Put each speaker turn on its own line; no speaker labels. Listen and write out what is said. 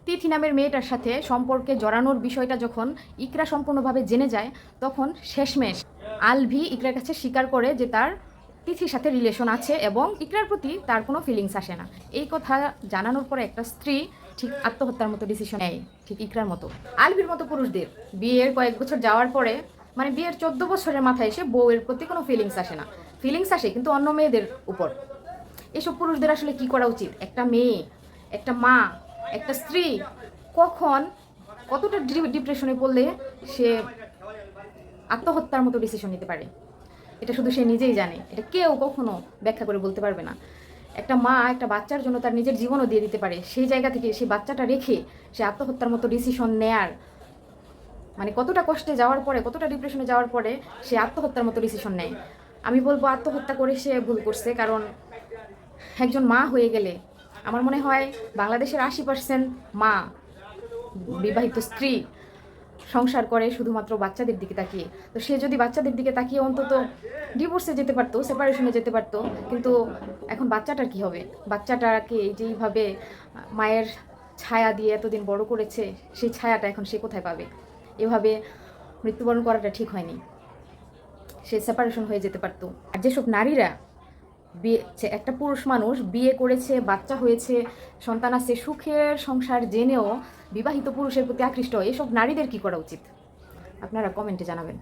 তিথি নামের মেয়েটার সাথে সম্পর্কে জড়ানোর বিষয়টা যখন ইকরা সম্পূর্ণভাবে জেনে যায়, তখন শেষমেশ আলভি ইকরার কাছে স্বীকার করে যে তার তিথির সাথে রিলেশন আছে এবং ইকরার প্রতি তার কোনো ফিলিংস আসে না। এই কথা জানানোর পরে একটা স্ত্রী ঠিক আত্মহত্যার মতো ডিসিশন নেয়, ঠিক ইকরার মতো। আলভির মতো পুরুষদের বিয়ের কয়েক বছর যাওয়ার পরে, মানে বিয়ের 14 বছরের মাথায় এসে বউয়ের প্রতি কোনো ফিলিংস আসে না। ফিলিংস আসে কিন্তু অন্য মেয়েদের উপর। এসব পুরুষদের আসলে কি করা উচিত? একটা মেয়ে, একটা মা, একটা স্ত্রী কখন কতটা ডিপ্রেশনে পড়লে সে আত্মহত্যার মতো ডিসিশন নিতে পারে, এটা শুধু সে নিজেই জানে। এটা কেউ কখনো ব্যাখ্যা করে বলতে পারবে না। একটা মা একটা বাচ্চার জন্য তার নিজের জীবনও দিয়ে দিতে পারে, সেই জায়গা থেকে সেই বাচ্চাটা রেখে সে আত্মহত্যার মতো ডিসিশন নেয়ার, মানে কতটা কষ্টে যাওয়ার পরে, কতটা ডিপ্রেশনে যাওয়ার পরে সে আত্মহত্যার মতো ডিসিশন নেয়। আমি বলবো আত্মহত্যা করে সে ভুল করছে। কারণ একজন মা হয়ে গেলে আমার মনে হয় বাংলাদেশের 80% মা, বিবাহিত স্ত্রী সংসার করে শুধুমাত্র বাচ্চাদের দিকে তাকিয়ে। তো সে যদি বাচ্চাদের দিকে তাকিয়ে অন্তত ডিভোর্সে যেতে পারতো, সেপারেশনে যেতে পারতো। কিন্তু এখন বাচ্চাটার কি হবে? বাচ্চাটাকে যেইভাবে মায়ের ছায়া দিয়ে এতদিন বড় করেছে, সেই ছায়াটা এখন সে কোথায় পাবে? এভাবে মৃত্যুবরণ করাটা ঠিক হয়নি। সে সেপারেশন হয়ে যেতে পারতো। আর যেসব নারীরা বিয়ে, একটা পুরুষ মানুষ বিয়ে করেছে, বাচ্চা হয়েছে, সন্তান আছে, সুখের সংসার জেনেও বিবাহিত পুরুষের প্রতি আকৃষ্ট হয়, এসব নারীদের কি করা উচিত? আপনারা কমেন্টে জানাবেন।